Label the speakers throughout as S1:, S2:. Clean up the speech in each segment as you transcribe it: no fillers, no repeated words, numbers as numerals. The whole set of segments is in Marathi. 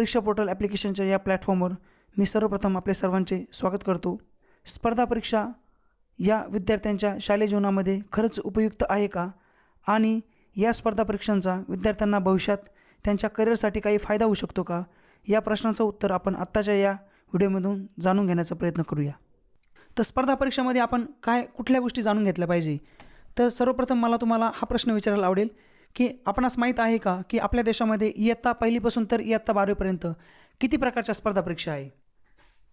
S1: परीक्षा पोर्टल ॲप्लिकेशनच्या या प्लॅटफॉर्मवर मी सर्वप्रथम आपले सर्वांचे स्वागत करतो। स्पर्धा परीक्षा या विद्यार्थ्यांच्या शालेय जीवनामध्ये खरंच उपयुक्त आहे का आणि या स्पर्धा परीक्षांचा विद्यार्थ्यांना भविष्यात त्यांच्या करिअरसाठी काही फायदा होऊ शकतो का, या प्रश्नाचं उत्तर आपण आत्ताच्या या व्हिडिओमधून जाणून घेण्याचा प्रयत्न करूया। तर स्पर्धा परीक्षेमध्ये आपण कुठल्या गोष्टी जाणून घेतल्या पाहिजे, तर सर्वप्रथम मला तुम्हाला हा प्रश्न विचारायला आवडेल की आपणास माहीत आहे का की आपल्या देशामध्ये इयत्ता पहिलीपासून तर इयत्ता 12वीपर्यंत किती प्रकारच्या स्पर्धा परीक्षा आहे।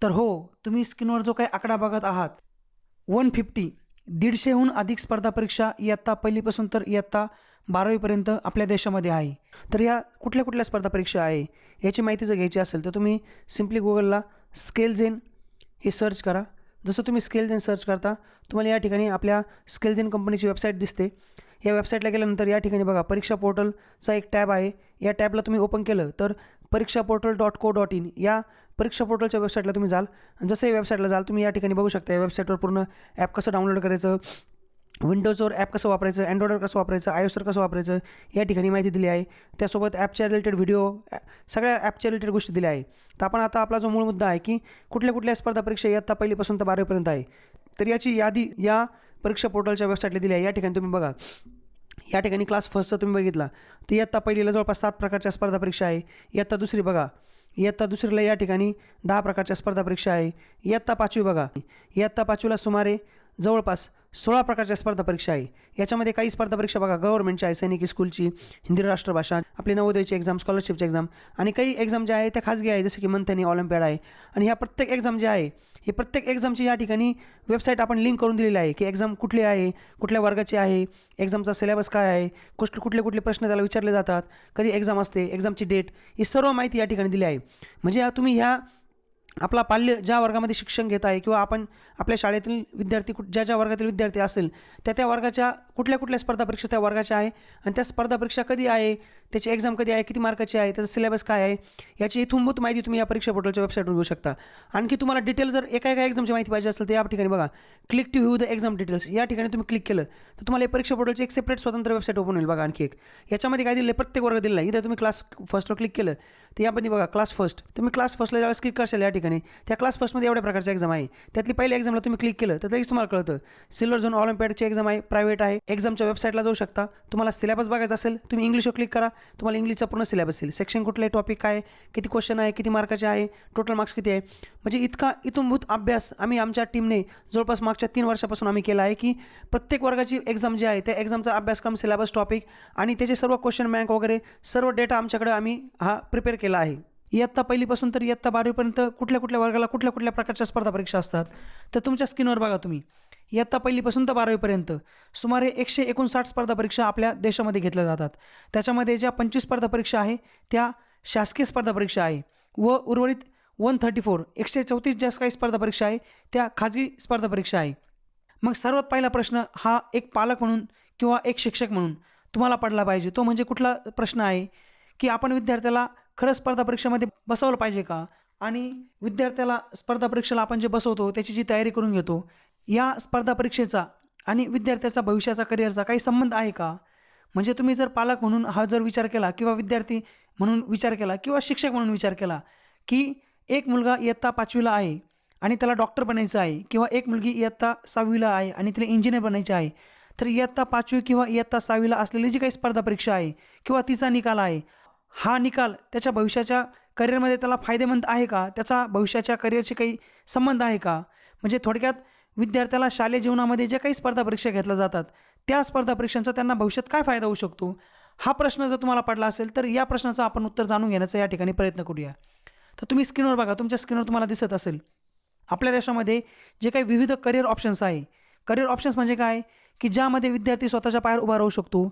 S1: तर हो, तुम्ही स्क्रीनवर जो काही आकडा बघत आहात 150 150हून अधिक स्पर्धा परीक्षा इयत्ता पहिलीपासून तर इयत्ता 12वीपर्यंत आपल्या देशामध्ये आहे। तर या कुठल्या कुठल्या स्पर्धा परीक्षा आहे याची माहिती जर घ्यायची असेल तर तुम्ही सिम्पली गुगलला स्केलजेन हे सर्च करा। जसं तुम्ही स्केलजेन सर्च करता तुम्हाला या ठिकाणी आपल्या स्केलजेन कंपनीची वेबसाईट दिसते। या वेबसाईटला गेल्यानंतर या ठिकाणी बघा परीक्षा पोर्टलचा एक टॅब आहे। या टॅबला तुम्ही ओपन केलं तर परीक्षापोर्टल.co.in या परीक्षा पोर्टलच्या वेबसाईटला तुम्ही जाल। जसं या वेबसाईटला जाल तुम्ही या ठिकाणी बघू शकता या वेबसाईटवर पूर्ण ॲप कसं डाउनलोड करायचं, विंडोजवर ॲप कसं वापरायचं, अँड्रॉइडवर कसं वापरायचं, iOSवर कसं वापरायचं या ठिकाणी माहिती दिली आहे। त्यासोबत ॲपच्या रिलेटेड व्हिडिओ, सगळ्या ॲपच्या रिलेटेड गोष्टी दिल्या आहे। तर आपण आता आपला जो मूळ मुद्दा आहे की कुठल्या कुठल्या स्पर्धा परीक्षा इयत्ता पहिलीपासून तर 12वीपर्यंत आहे, तर याची यादी या परीक्षा पोर्टलच्या वेबसाईटला दिली आहे। या ठिकाणी तुम्ही बघा, या ठिकाणी क्लास फर्स्टचा तुम्ही बघितला तर इयत्ता पहिलीला जवळपास 7 प्रकारच्या स्पर्धा परीक्षा आहे। इयत्ता दुसरी बघा, इयत्ता दुसरीला या ठिकाणी 10 प्रकारच्या स्पर्धा परीक्षा आहे। इयत्ता 5वी बघा, इयत्ता 5वीला सुमारे जवळपास 16 प्रकारच्या स्पर्धा परीक्षा आहे। याच्यामध्ये काही स्पर्धा परीक्षा बघा गव्हर्नमेंटची आहे, सैनिकी स्कूलची, हिंदी राष्ट्रभाषा, आपली नवोदयची एक्झाम, स्कॉलरशिपची एक्झाम, आणि काही एक्झाम ज्या आहे त्या खाजगी आहे जसं की मंथनी, ऑलिम्पियाड आहे। आणि ह्या प्रत्येक एक्झाम जे आहे हे प्रत्येक एक्झामची या ठिकाणी वेबसाईट आपण लिंक करून दिलेली आहे की एक्झाम कुठली आहे, कुठल्या वर्गाची आहे, एक्झामचा सिलेबस काय आहे, कुठले कुठले प्रश्न त्याला विचारले जातात, कधी एक्झाम असते, एक्झामची डेट, ही सर्व माहिती या ठिकाणी दिली आहे। म्हणजे तुम्ही ह्या आपला पाल्य ज्या वर्गामध्ये शिक्षण घेत आहे किंवा आपण आपल्या शाळेतील विद्यार्थी ज्या वर्गातील विद्यार्थी असेल त्या वर्गाच्या कुठल्या कुठल्या स्पर्धा परीक्षा त्या वर्गाच्या आहे आणि त्या स्पर्धा परीक्षा कधी आहे, त्याची एक्झाम कधी आहे, किती मार्काची आहे, त्याचा सिलेबस काय आहे, याची इथूनभूत माहिती तुम्ही या परीक्षा पोर्टलच्या वेबसाईटवर घेऊ शकता। आणखी तुम्हाला डिटेल जर एका एक्झामची माहिती पाहिजे असेल तर या ठिकाणी बघा click to view the exam details, या ठिकाणी तुम्ही क्लिक केलं तर तुम्हाला या परीक्षा पोर्टलची एक सेपरेट स्वतंत्र वेबसाईट ओपन होईल। बघा आणखी एक याच्यामध्ये काय दिलं आहे, प्रत्येक वर्ग दिला आहे। इथं तुम्ही क्लास फर्स्टवर क्लिक केलं तर यामध्ये बघा क्लास फर्स्ट, तुम्ही क्लास फर्स्टला ज्यावेळेस क्लिक करशाल या ठिकाणी त्या क्लास फर्स्टमध्ये एवढ्या प्रकारच्या एक्झाम आहे। त्यातली पहिल्या एक्झामला तुम्ही क्लिक केलं तर लगेच तुम्हाला कळतं सिल्वर झोन ऑलिम्पियाडची एक्झाम आहे, प्रायव्हेट आहे। एक्झामच्या वेबसाईटला जाऊ शकता, तुम्हाला सिलेबस बघायचा असेल तुम्ही इंग्लिशवर क्लिक करा, तुम्हाला इंग्लिशचा पूर्ण सिलेबस येईल, सेक्शन कुठले, टॉपिक काय, किती क्वेश्चन आहे, किती मार्काचे आहे, टोटल मार्क्स किती आहे। म्हणजे इतका इथूनभूत अभ्यास आम्ही आमच्या टीमने जवळपास मागच्या 3 वर्षापासून आम्ही केला आहे की प्रत्येक वर्गाची एक्झाम जी आहे त्या एक्झामचा अभ्यासक्रम, सिलेबस, टॉपिक आणि त्याचे सर्व क्वेश्चन बँक वगैरे सर्व डेटा आमच्याकडे आम्ही प्रिपेअर केला आहे। इयत्ता पहिलीपासून तर इयत्ता 12वीपर्यंत कुठल्या कुठल्या वर्गाला कुठल्या कुठल्या प्रकारच्या स्पर्धा परीक्षा असतात, तर तुमच्या स्क्रीनवर बघा तुम्ही इयत्ता पहिलीपासून तर 12वीपर्यंत सुमारे 159 स्पर्धा परीक्षा आपल्या देशामध्ये घेतल्या जातात। त्याच्यामध्ये ज्या 25 स्पर्धा परीक्षा आहे त्या शासकीय स्पर्धा परीक्षा आहे व उर्वरित 134 ज्या काही स्पर्धा परीक्षा आहे त्या खाजगी स्पर्धा परीक्षा आहे। मग सर्वात पहिला प्रश्न हा एक पालक म्हणून किंवा एक शिक्षक म्हणून तुम्हाला पडला पाहिजे, तो म्हणजे कुठला प्रश्न आहे की आपण विद्यार्थ्याला खरंच स्पर्धा परीक्षेमध्ये बसवलं पाहिजे का, आणि विद्यार्थ्याला स्पर्धा परीक्षेला आपण जे बसवतो त्याची जी तयारी करून घेतो या स्पर्धा परीक्षेचा आणि विद्यार्थ्याचा भविष्याचा करिअरचा काही संबंध आहे का। म्हणजे तुम्ही जर पालक म्हणून हा जर विचार केला किंवा विद्यार्थी म्हणून विचार केला किंवा शिक्षक म्हणून विचार केला की एक मुलगा इयत्ता 5वीला आहे आणि त्याला डॉक्टर बनायचं आहे, किंवा एक मुलगी इयत्ता 6वीला आहे आणि तिला इंजिनियर बनायचे आहे, तर इयत्ता 5वी किंवा इयत्ता 6वीला असलेली जी काही स्पर्धा परीक्षा आहे किंवा तिचा निकाल आहे, हा निकाल त्याच्या भविष्याच्या करिअरमध्ये त्याला फायदेमंद आहे का, त्याचा भविष्याच्या करिअरशी काही संबंध आहे का। म्हणजे थोडक्यात विद्यार्थ्याला शालेय जीवनामध्ये ज्या काही स्पर्धा परीक्षा घेतल्या जातात त्या स्पर्धा परीक्षांचा त्यांना भविष्यात काय फायदा होऊ शकतो, हा प्रश्न जर तुम्हाला पडला असेल तर या प्रश्नाचं आपण उत्तर जाणून घेण्याचा या ठिकाणी प्रयत्न करूया। तर तुम्ही स्क्रीनवर बघा, तुमच्या स्क्रीनवर तुम्हाला दिसत असेल आपल्या देशामध्ये जे काही विविध करिअर ऑप्शन्स आहे। करिअर ऑप्शन्स म्हणजे काय की ज्यामध्ये विद्यार्थी स्वतःच्या पायावर उभा राहू शकतो।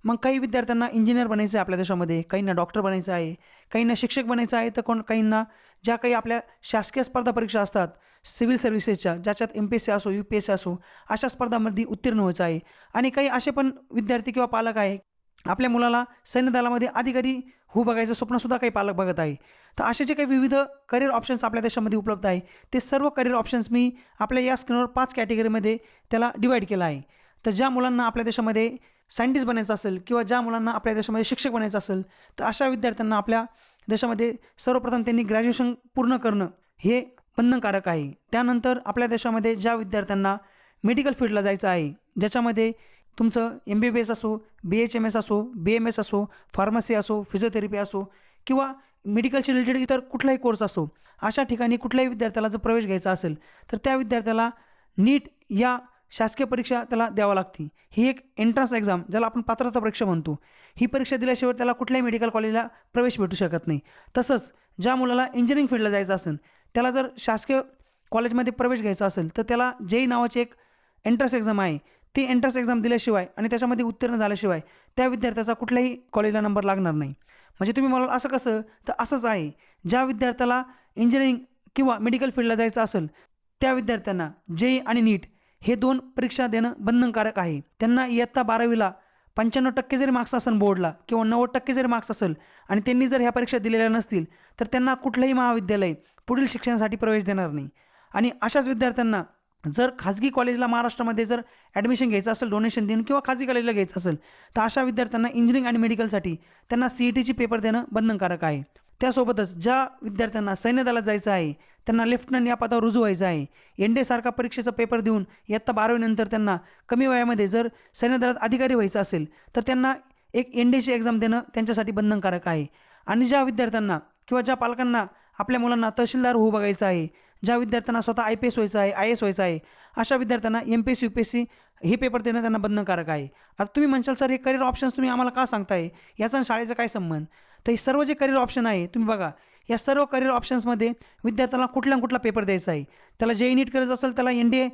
S1: मग काही विद्यार्थ्यांना इंजिनियर बनायचं आहे आपल्या देशामध्ये, काहींना डॉक्टर बनायचं आहे, काहींना शिक्षक बनायचं आहे, तर काहींना ज्या काही आपल्या शासकीय स्पर्धा परीक्षा असतात सिव्हिल सर्व्हिसेसच्या, ज्याच्यात MPSC असो, UPSC असो, अशा स्पर्धांमध्ये उत्तीर्ण व्हायचं आहे। आणि काही असे पण विद्यार्थी किंवा पालक आहे आपल्या मुलाला सैन्य दलामध्ये अधिकारी होऊ बघायचं स्वप्नसुद्धा काही पालक बघत आहे। तर असे जे काही विविध करिअर ऑप्शन्स आपल्या देशामध्ये उपलब्ध आहे ते सर्व करिअर ऑप्शन्स मी आपल्या या स्क्रीनवर 5 कॅटेगरीमध्ये त्याला डिवाईड केला आहे। तर ज्या मुलांना आपल्या देशामध्ये सायंटिस्ट बनायचं असेल किंवा ज्या मुलांना आपल्या देशामध्ये शिक्षक बनायचं असेल तर अशा विद्यार्थ्यांना आपल्या देशामध्ये सर्वप्रथम त्यांनी ग्रॅज्युएशन पूर्ण करणं हे बंधनकारक आहे. त्यानंतर आपल्या देशामध्ये ज्या विद्यार्थ्यांना मेडिकल फील्डला जायचं आहे, ज्याच्यामध्ये तुमचं MBBS असो, BHMS असो, BMS असो, फार्मसी असो, फिजिओथेरपी असो किंवा मेडिकलशी रिलेटेड इतर कुठलाही कोर्स असो, अशा ठिकाणी कुठल्याही विद्यार्थ्याला जर प्रवेश घ्यायचा असेल तर त्या विद्यार्थ्याला नीट या शासकीय परीक्षा त्याला द्यावी लागते. ही एक एंट्रन्स एक्झाम, ज्याला आपण पात्रता परीक्षा म्हणतो, ही परीक्षा दिल्याशिवाय त्याला कुठल्याही मेडिकल कॉलेजला प्रवेश भेटू शकत नाही. तसंच ज्या मुलाला इंजिनिअरिंग फील्डला जायचं असेल, त्याला जर शासकीय कॉलेजमध्ये प्रवेश घ्यायचा असेल तर त्याला JEE नावाची एक एंट्रन्स एक्झाम आहे, ती एंट्रन्स एक्झाम दिल्याशिवाय आणि त्याच्यामध्ये उत्तीर्ण झाल्याशिवाय त्या विद्यार्थ्याचा कुठल्याही कॉलेजला नंबर लागणार नाही. म्हणजे तुम्ही म्हणाल असं कसं, तर असंच आहे. ज्या विद्यार्थ्याला इंजिनिअरिंग किंवा मेडिकल फील्डला जायचं असेल त्या विद्यार्थ्यांना JEE आणि NEET हे 2 परीक्षा देणं बंधनकारक आहे. त्यांना इयत्ता 12वीला 95% जरी मार्क्स असेल बोर्डला किंवा 90% जरी मार्क्स असेल आणि त्यांनी जर ह्या परीक्षा दिलेल्या नसतील तर त्यांना कुठलंही महाविद्यालय पुढील शिक्षणासाठी प्रवेश देणार नाही. आणि अशाच विद्यार्थ्यांना जर खाजगी कॉलेजला महाराष्ट्रामध्ये जर ॲडमिशन घ्यायचं असेल डोनेशन देऊन किंवा खाजगी कॉलेजला घ्यायचं असेल तर अशा विद्यार्थ्यांना इंजिनिअरिंग आणि मेडिकलसाठी त्यांना CETची पेपर देणं बंधनकारक आहे. त्यासोबतच ज्या विद्यार्थ्यांना सैन्य दलात जायचं आहे, त्यांना लेफ्टनंट या पदावर रुजू व्हायचं आहे, NDA सारखा परीक्षेचा पेपर देऊन इयत्ता 12वी नंतर त्यांना कमी वयामध्ये जर सैन्य दलात अधिकारी व्हायचं असेल तर त्यांना एक NDAची एक्झाम देणं त्यांच्यासाठी बंधनकारक आहे. आणि ज्या विद्यार्थ्यांना किंवा ज्या पालकांना आपल्या मुलांना तहसीलदार होऊ बघायचं आहे, ज्या विद्यार्थ्यांना स्वतः IPS व्हायचं आहे, IAS व्हायचं आहे, अशा विद्यार्थ्यांना MPSC UPSC हे पेपर देणं त्यांना बंधनकारक आहे. आता तुम्ही म्हणशाल सर हे करिअर ऑप्शन्स तुम्ही आम्हाला का सांगताय, याचा आणि शाळेचा काय संबंध? तर हे सर्व जे करिअर ऑप्शन आहे तुम्ही बघा, या सर्व करिअर ऑप्शन्समध्ये विद्यार्थ्याला कुठला पेपर द्यायचा आहे. त्याला JEE NEET करायचं असेल, त्याला NDA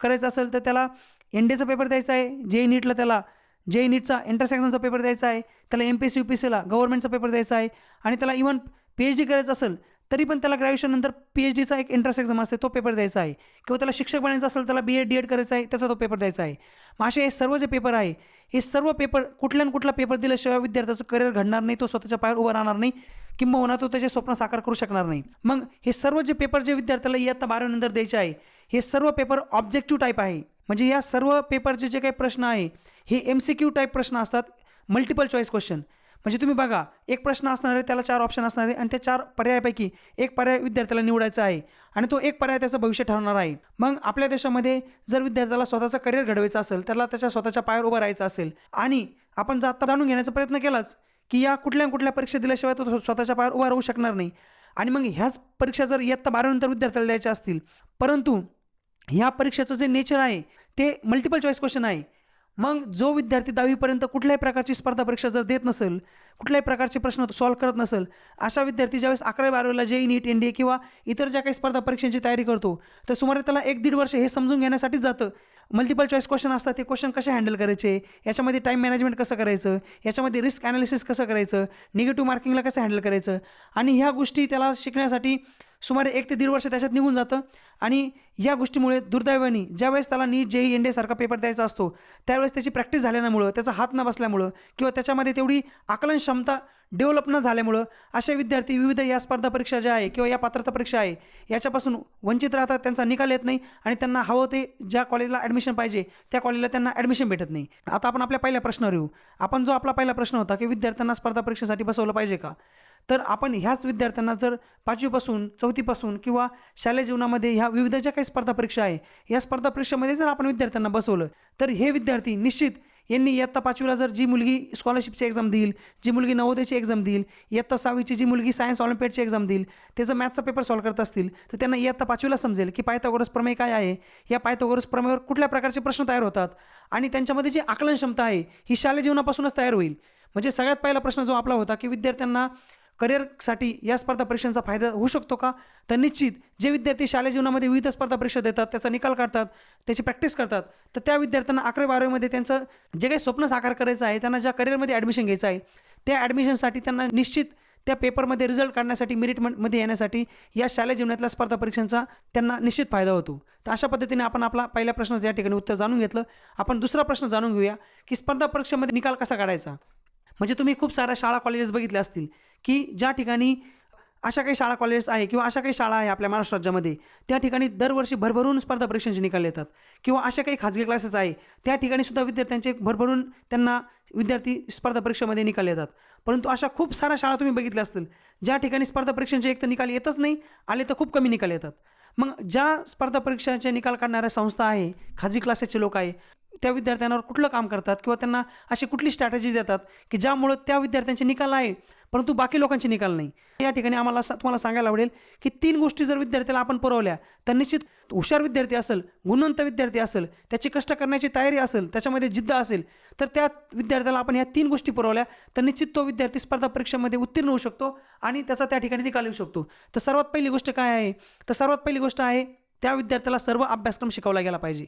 S1: करायचं असेल तर त्याला NDAचा पेपर द्यायचा आहे, JEE NEETला त्याला JEE NEETचा एंट्रन्स एक्झामचा पेपर द्यायचा आहे, त्याला MPSC UPSCला गव्हर्नमेंटचा पेपर द्यायचा आहे आणि त्याला इव्हन PhD करायचं असेल तरी पण त्याला ग्रॅज्युएशन नंतर PhDचा एक एंट्रन्स एक्झाम असते, तो पेपर द्यायचा आहे. किंवा त्याला शिक्षक बनायचं असेल, त्याला BEd DEd करायचं आहे, त्याचा तो पेपर द्यायचा आहे. मग असे हे सर्व जे पेपर आहे, हे सर्व पेपर कुठला पेपर दिल्याशिवाय विद्यार्थ्याचं करिअर घडणार नाही, तो स्वतःच्या पायावर उभा राहणार नाही, किंबहुना तो त्याचे स्वप्न साकार करू शकणार नाही. मग हे सर्व जे पेपर जे विद्यार्थ्याला इयत्ता 12वी नंतर द्यायचे आहे, हे सर्व पेपर ऑब्जेक्टिव्ह टाईप आहे. म्हणजे या सर्व पेपरचे जे काही प्रश्न आहे हे MCQ टाईप प्रश्न असतात, मल्टिपल चॉईस क्वेश्चन. म्हणजे तुम्ही बघा, एक प्रश्न असणार आहे, त्याला 4 ऑप्शन असणार आहे आणि त्या 4 पर्यायापैकी एक पर्याय विद्यार्थ्याला निवडायचा आहे आणि तो एक पर्याय त्याचं भविष्य ठरवणार आहे. मग आपल्या देशामध्ये जर विद्यार्थ्याला स्वतःचं करिअर घडवायचं असेल, त्याला त्याच्या स्वतःच्या पायावर उभं राहायचं असेल आणि आपण जर आता जाणून घेण्याचा प्रयत्न केलाच की या कुठल्या परीक्षा दिल्याशिवाय तो स्वतःच्या पायावर उभा राहू शकणार नाही. आणि मग ह्याच परीक्षा जर इयत्ता 12वी नंतर विद्यार्थ्याला द्यायच्या असतील, परंतु ह्या परीक्षेचं जे नेचर आहे ते मल्टिपल चॉईस क्वेश्चन आहे. मग जो विद्यार्थी 10वीपर्यंत कुठल्याही प्रकारची स्पर्धा परीक्षा जर देत नसेल, कुठल्याही प्रकारचे प्रश्न सॉल्व्ह करत नसेल, अशा विद्यार्थी ज्यावेळेस 11वी-12वीला JEE NEET NDA किंवा इतर ज्या काही स्पर्धा परीक्षांची तयारी करतो तर सुमारे त्याला 1-1.5 वर्ष हे समजून घेण्यासाठीच जातं. मल्टिपल चॉईस क्वेश्चन असतात, ते क्वेश्चन कसे हँडल करायचे, याच्यामध्ये टाईम मॅनेजमेंट कसं करायचं, याच्यामध्ये रिस्क ॲनालिसिस कसं करायचं, निगेटिव्ह मार्किंगला कसं हँडल करायचं, आणि ह्या गोष्टी त्याला शिकण्यासाठी सुमारे 1 ते 1.5 वर्ष त्याच्यात निघून जातं. आणि या गोष्टीमुळे दुर्दैवाने ज्यावेळेस त्याला NEET JEE NDA सारखा पेपर द्यायचा असतो त्यावेळेस त्याची प्रॅक्टिस झाल्यामुळं, त्याचा हात न बसल्यामुळं किंवा त्याच्यामध्ये तेवढी आकलन क्षमता डेव्हलप न झाल्यामुळं असे विद्यार्थी विविध या स्पर्धा परीक्षा ज्या आहे किंवा या पात्रता परीक्षा आहे याच्यापासून वंचित राहतात. त्यांचा निकाल येत नाही आणि त्यांना हवं ते ज्या कॉलेजला ॲडमिशन पाहिजे त्या कॉलेजला त्यांना ॲडमिशन भेटत नाही. आता आपण आपल्या पहिल्या प्रश्नावर येऊ. आपण जो आपला पहिला प्रश्न होता की विद्यार्थ्यांना स्पर्धा परीक्षेसाठी बसवलं पाहिजे का, तर आपण ह्याच विद्यार्थ्यांना जर 5वीपासून 4थीपासून किंवा शालेय जीवनामध्ये ह्या विविध ज्या काही स्पर्धा परीक्षा आहे या स्पर्धा परीक्षेमध्ये जर आपण विद्यार्थ्यांना बसवलं तर हे विद्यार्थी निश्चित यांनी इयत्ता 5वीला जर जी मुलगी स्कॉलरशिपची एक्झाम देईल, जी मुलगी नवोदयची एक्झाम देईल, इयत्ता 6वीची जी मुलगी सायन्स ऑलिम्पियाडची एक्झाम देईल, त्याचं मॅथचा पेपर सॉल्व्ह करत असतील तर त्यांना इयत्ता 5वीला समजेल की पायथागोरस प्रमेय काय आहे, या पायथागोरस प्रमेयावर कुठल्या प्रकारचे प्रश्न तयार होतात आणि त्यांच्यामध्ये जी आकलन क्षमता आहे ही शालेय जीवनापासूनच तयार होईल. म्हणजे सगळ्यात पहिला प्रश्न जो आपला होता की विद्यार्थ्यांना करिअरसाठी या स्पर्धा परीक्षांचा फायदा होऊ शकतो का, तर निश्चित जे विद्यार्थी शालेय जीवनामध्ये विविध स्पर्धा परीक्षा देतात, त्याचा निकाल काढतात, त्याची प्रॅक्टिस करतात, तर त्या विद्यार्थ्यांना 11वी-12वीमध्ये त्यांचं जे काही स्वप्न साकार करायचं आहे, त्यांना ज्या करिअरमध्ये ॲडमिशन घ्यायचं आहे त्या ॲडमिशनसाठी त्यांना निश्चित त्या पेपरमध्ये रिझल्ट काढण्यासाठी, मेरिटमध्ये येण्यासाठी या शालेय जीवनातल्या स्पर्धा परीक्षांचा त्यांना निश्चित फायदा होतो. तर अशा पद्धतीने आपण आपला पहिल्या प्रश्नाचं या ठिकाणी उत्तर जाणून घेतलं. आपण दुसरा प्रश्न जाणून घेऊया की स्पर्धा परीक्षेमध्ये निकाल कसा काढायचा. म्हणजे तुम्ही खूप साऱ्या शाळा कॉलेजेस बघितल्या असतील की ज्या ठिकाणी अशा काही शाळा कॉलेजेस आहे किंवा अशा काही शाळा आहे आपल्या महाराष्ट्र राज्यामध्ये, त्या ठिकाणी दरवर्षी भरभरून स्पर्धा परीक्षांचे निकाल येतात. किंवा अशा काही खाजगी क्लासेस आहे त्या ठिकाणी सुद्धा विद्यार्थ्यांचे भरभरून त्यांना विद्यार्थी स्पर्धा परीक्षेमध्ये निकाल येतात. परंतु अशा खूप साऱ्या शाळा तुम्ही बघितल्या असतील ज्या ठिकाणी स्पर्धा परीक्षांचे एक तर निकाल येतच नाही, आले तर खूप कमी निकाल येतात. मग ज्या स्पर्धा परीक्षांचे निकाल काढणाऱ्या संस्था आहे, खाजगी क्लासेसचे लोक आहे, त्या विद्यार्थ्यांवर कुठलं काम करतात किंवा त्यांना अशी कुठली स्ट्रॅटेजी देतात की ज्यामुळं त्या विद्यार्थ्यांचे निकाल आहे परंतु बाकी लोकांचे निकाल नाही. या ठिकाणी आम्हाला तुम्हाला सांगायला आवडेल की 3 गोष्टी जर विद्यार्थ्याला आपण पुरवल्या तर निश्चित हुशार विद्यार्थी असेल, गुणवंत विद्यार्थी असेल, त्याची कष्ट करण्याची तयारी असेल, त्याच्यामध्ये जिद्द असेल, तर त्या विद्यार्थ्याला आपण ह्या 3 गोष्टी पुरवल्या तर निश्चित तो विद्यार्थी स्पर्धा परीक्षेमध्ये उत्तीर्ण होऊ शकतो आणि त्याचा त्या ठिकाणी निकाल येऊ शकतो. तर सर्वात पहिली गोष्ट काय आहे, तर सर्वात पहिली गोष्ट आहे त्या विद्यार्थ्याला सर्व अभ्यासक्रम शिकवला गेला पाहिजे.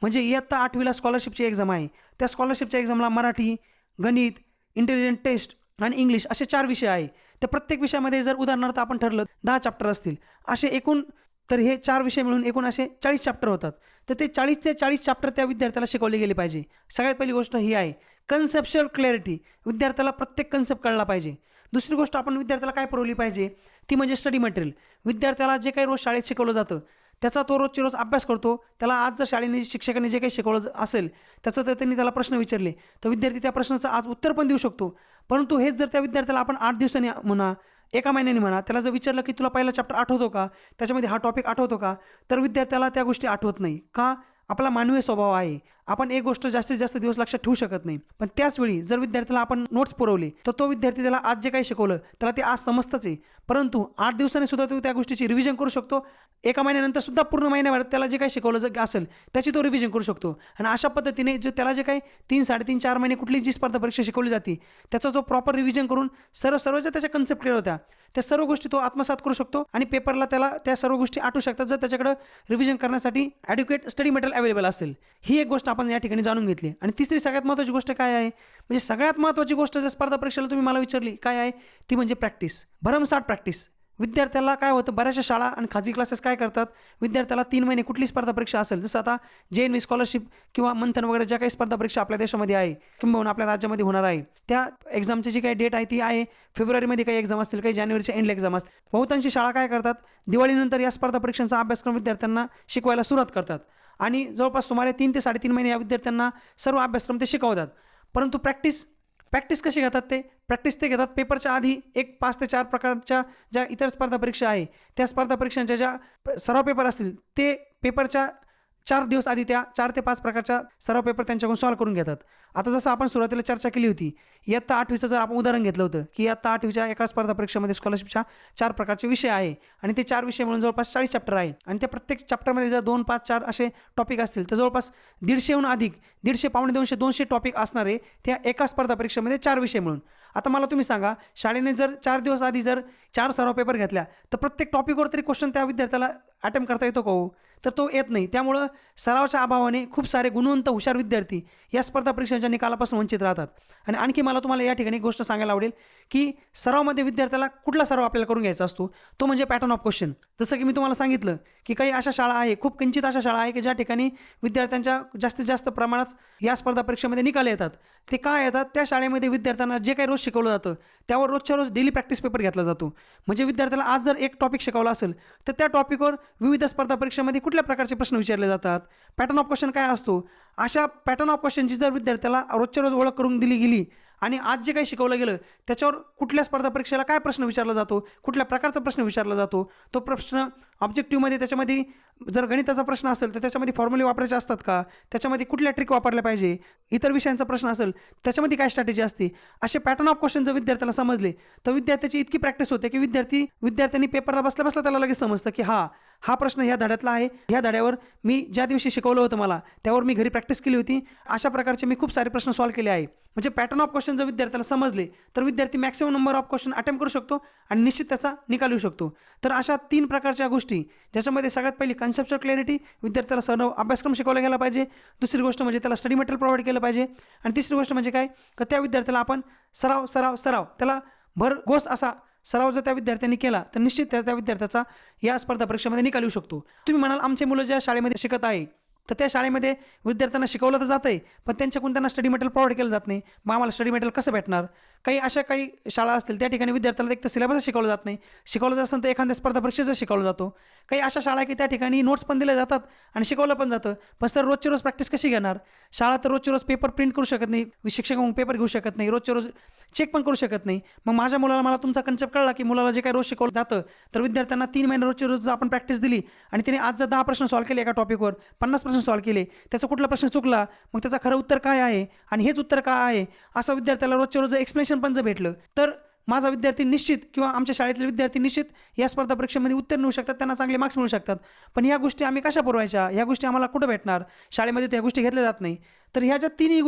S1: म्हणजे इयत्ता 8वीला स्कॉलरशिपची एक्झाम आहे, त्या स्कॉलरशिपच्या एक्झामला मराठी, गणित, इंटेलिजंट टेस्ट आणि इंग्लिश असे 4 विषय आहे. त्या प्रत्येक विषयामध्ये जर उदाहरणार्थ आपण ठरलं 10 चॅप्टर असतील असे एकूण, तर हे 4 विषय मिळून एकूण असे 40 चॅप्टर होतात. तर ते 40 ते 40 चॅप्टर त्या विद्यार्थ्याला शिकवले गेले पाहिजे. सगळ्यात पहिली गोष्ट ही आहे कन्सेप्च्युअल क्लॅरिटी. विद्यार्थ्याला प्रत्येक कन्सेप्ट कळला पाहिजे. दुसरी गोष्ट आपण विद्यार्थ्याला काय पुरवली पाहिजे ती म्हणजे स्टडी मटेरियल. विद्यार्थ्याला जे काही रोज शाळेत शिकवलं जातं त्याचा तो रोजचे रोज अभ्यास करतो. त्याला आज जर शाळेने शिक्षकांनी जे काही शिकवलं असेल त्याचं तर त्यांनी त्याला प्रश्न विचारले तर विद्यार्थी त्या प्रश्नाचं आज उत्तर पण देऊ शकतो. परंतु हेच जर त्या विद्यार्थ्याला आपण 8 दिवसांनी म्हणा, 1 महिन्याने म्हणा, त्याला जर विचारलं की तुला पहिला चॅप्टर आठवतो का, त्याच्यामध्ये हा टॉपिक आठवतो का, तर विद्यार्थ्याला त्या गोष्टी आठवत नाही. का? आपला मानवी स्वभाव आहे, आपण एक गोष्ट जास्तीत जास्त दिवस लक्षात ठेवू शकत नाही. पण त्याचवेळी जर विद्यार्थ्याला आपण नोट्स पुरवले तर तो विद्यार्थी त्याला आज जे काही शिकवलं त्याला ते आज समजतंच आहे, परंतु 8 दिवसांनी सुद्धा तो त्या गोष्टीची रिव्हिजन करू शकतो. 1 महिन्यानंतर सुद्धा पूर्ण महिन्याभरात त्याला जे काही शिकवलं जर असेल त्याची तो रिव्हिजन करू शकतो. आणि अशा पद्धतीने जो त्याला जे काही 3, 3.5, 4 महिने कुठली जी स्पर्धा परीक्षा शिकवली जाते त्याचा जो प्रॉपर रिव्हिजन करून सर्व ज्या त्याच्या कन्सेप्ट क्लिअर होत्या त्या सर्व गोष्टी तो आत्मसात करू शकतो आणि पेपरला त्याला त्या सर्व गोष्टी आठवू शकतात जर त्याच्याकडे रिव्हिजन करण्यासाठी ॲड्युकेट स्टडी मटेरियल अवेलेबल असेल. ही एक गोष्ट आपण या ठिकाणी जाणून घेतली. आणि तिसरी सगळ्यात महत्त्वाची गोष्ट काय आहे, म्हणजे सगळ्यात महत्त्वाची गोष्ट जर स्पर्धा परीक्षेला तुम्ही मला विचारली काय आहे ती म्हणजे प्रॅक्टिस, भरमसाठ प्रॅक्टिस. विद्यार्थ्याला काय होतं, बऱ्याचशा शाळा आणि खाजगी क्लासेस काय करतात, विद्यार्थ्याला 3 महिने कुठली स्पर्धा परीक्षा असेल, जसं आता JNV स्कॉलरशिप किंवा मंथन वगैरे ज्या काही स्पर्धा परीक्षा आपल्या देशामध्ये आहे किंबहुना आपल्या राज्यामध्ये होणार आहे त्या एक्झामची जी काही डेट आहे ती आहे फेब्रुवारीमध्ये काही एक्झाम असतील, काही जानेवारीच्या एंडला एक्झाम असतील. बहुतांशी शाळा काय करतात, दिवाळीनंतर या स्पर्धा परीक्षांचा अभ्यासक्रम विद्यार्थ्यांना शिकवायला सुरुवात करतात आणि जवळपास सुमारे 3 ते 3.5 महिने या विद्यार्थ्यांना सर्व अभ्यासक्रम ते शिकवतात. परंतु प्रॅक्टिस कशी घेतात प्रॅक्टिस ते घेतात पेपरच्या आधी एक 5 ते 4 प्रकारच्या ज्या इतर स्पर्धा परीक्षा आहे त्या स्पर्धा परीक्षांच्या ज्या सराव पेपर असतील ते पेपरच्या 4 दिवस आधी त्या 4 ते 5 प्रकारच्या सराव पेपर त्यांच्याकडून सॉल्व्ह करून घेतात. आता जसं आपण सुरुवातीला चर्चा केली होती, इयत्ता 8वीचं जर आपण उदाहरण घेतलं होतं की इयत्ता 8वीच्या एका स्पर्धा परीक्षेमध्ये स्कॉलरशिपच्या 4 प्रकारचे विषय आहे आणि ते 4 विषय म्हणून जवळपास 40 चॅप्टर आहे आणि त्या प्रत्येक चॅप्टरमध्ये जर 2, 5, 4 असे टॉपिक असतील तर जवळपास 150हून अधिक 150, पावणे 200 टॉपिक असणारे त्या एका स्पर्धा परीक्षेमध्ये 4 विषय म्हणून. आता मला तुम्ही सांगा, शाळेने जर 4 दिवस आधी जर 4 सराव पेपर घेतल्या तर प्रत्येक टॉपिकवर तरी क्वेश्चन त्या विद्यार्थ्याला अटेम्प्ट करता येतो का हो? तर तो येत नाही. त्यामुळं सरावाच्या अभावाने खूप सारे गुणवंत हुशार विद्यार्थी या स्पर्धा परीक्षांच्या निकालापासून वंचित राहतात. आणि आणखी मला तुम्हाला या ठिकाणी गोष्ट सांगायला आवडेल की सरावमध्ये विद्यार्थ्याला कुठला सराव आपल्याला करून घ्यायचा असतो तो म्हणजे पॅटर्न ऑफ क्वेश्चन. जसं की मी तुम्हाला सांगितलं की काही अशा शाळा आहे, खूप किंचित अशा शाळा आहे की ज्या ठिकाणी विद्यार्थ्यांच्या जास्तीत जास्त प्रमाणात या स्पर्धा परीक्षेमध्ये निकाल येतात. ते काय येतात, त्या शाळेमध्ये विद्यार्थ्यांना जे काही रोज शिकवलं जातं त्यावर रोजच्या रोज डेली प्रॅक्टिस पेपर घेतला जातो. म्हणजे विद्यार्थ्याला आज जर एक टॉपिक शिकवला असेल तर त्या टॉपिकवर विविध स्पर्धा परीक्षेमध्ये कुठल्या प्रकारचे प्रश्न विचारले जातात, पॅटर्न ऑफ क्वेश्चन काय असतो, अशा पॅटर्न ऑफ क्वेश्चनची जर विद्यार्थ्याला रोजच्या रोज ओळख करून दिली गेली आणि आज जे काही शिकवलं गेलं त्याच्यावर कुठल्या स्पर्धा परीक्षेला काय प्रश्न विचारला जातो, कुठल्या प्रकारचा प्रश्न विचारला जातो, तो प्रश्न ऑब्जेक्टिव्हमध्ये त्याच्यामध्ये जर गणिताचा प्रश्न असेल तर त्याच्यामध्ये फॉर्म्युले वापरायचे असतात का, त्याच्यामध्ये कुठल्या ट्रिक वापरल्या पाहिजे, इतर विषयांचा प्रश्न असेल त्याच्यामध्ये काय स्ट्रॅटेजी असते, असे पॅटर्न ऑफ क्वेश्चन जर विद्यार्थ्याला समजले तर विद्यार्थ्याची इतकी प्रॅक्टिस होते की विद्यार्थ्यांनी पेपरला बसल्या त्याला लगेच समजतं की हा प्रश्न ह्या धड्यातला आहे, ह्या धड्यावर मी ज्या दिवशी शिकवलं होतं मला त्यावर मी घरी प्रॅक्टिस केली होती, अशा प्रकारचे मी खूप सारे प्रश्न सॉल्व्ह केले आहे. म्हणजे पॅटर्न ऑफ क्वेश्चन जर विद्यार्थ्याला समजले तर विद्यार्थी maximum number of question attempt करू शकतो आणि निश्चित त्याचा निकाल येऊ शकतो. तर अशा 3 प्रकारच्या गोष्टी, ज्याच्यामध्ये सगळ्यात पहिली कन्सेप्च्युअल क्लॅरिटी, विद्यार्थ्याला सर्व अभ्यासक्रम शिकवला गेला पाहिजे. दुसरी गोष्ट म्हणजे त्याला स्टडी मटेरियल प्रोव्हाइड केलं पाहिजे. आणि तिसरी गोष्ट म्हणजे काय, तर त्या विद्यार्थ्याला आपण सराव त्याला भरघोस असा सराव जर त्या विद्यार्थ्यांनी केला तर निश्चित त्या विद्यार्थ्याचा या स्पर्धा परीक्षेमध्ये निकाल येऊ शकतो. तुम्ही म्हणाल आमचे मुलं ज्या शाळेमध्ये शिकत आहे तर त्या शाळेमध्ये विद्यार्थ्यांना शिकवलं तर जातं आहे पण त्यांच्याकडून त्यांना स्टडी मटेरियल प्रोव्हाइड केलं जात नाही. मग आम्हाला स्टडी मटेरियल कसं भेटणार? काही शाळा असतील त्या ठिकाणी विद्यार्थ्याला एक तर सिलेबस शिकवलं जात नाही, शिकवलं जात असेल तर एखाद्या स्पर्धा परीक्षेचं शिकवलं जातो. काही अशा शाळा आहे की त्या ठिकाणी नोट्स पण दिल्या जातात आणि शिकवलं पण जातं, पण सर रोजची रोज प्रॅक्टिस कशी घेणार? शाळा तर रोजची रोज पेपर प्रिंट करू शकत नाही, शिक्षक पेपर घेऊ शकत नाही, रोजच्या रोज चेक पण करू शकत नाही. मग माझ्या मुलाला मला तुमचा कन्सेप्ट कळला की मुलाला जे काही रोज शिकवलं जातं तर विद्यार्थ्यांना 3 महिने रोजची रोज जर आपण प्रॅक्टिस दिली आणि त्याने आज जर 10 प्रश्न सॉल्व्ह केले एका टॉपिकवर, 50 प्रश्न सॉल्व्ह केले, त्याचा कुठला प्रश्न चुकला, मग त्याचं खरं उत्तर काय आहे आणि हेच उत्तर काय आहे असं विद्यार्थ्याला रोजच्या रोज एक्सप्लेनेशन पण जर भेटलं तर माझा विद्यार्थी निश्चित किंवा आमच्या शाळेतले विद्यार्थी निश्चित या स्पर्धा परीक्षेमध्ये उत्तीर्ण होऊ शकतात, त्यांना चांगले मार्क्स मिळू शकतात. पण ह्या गोष्टी आम्ही कशा पुरवायच्या, ह्या गोष्टी आम्हाला कुठं भेटणार, शाळेमध्ये त्या गोष्टी घेतल्या जात नाही. तर ह्या ज्या तिन्ही गोष्टी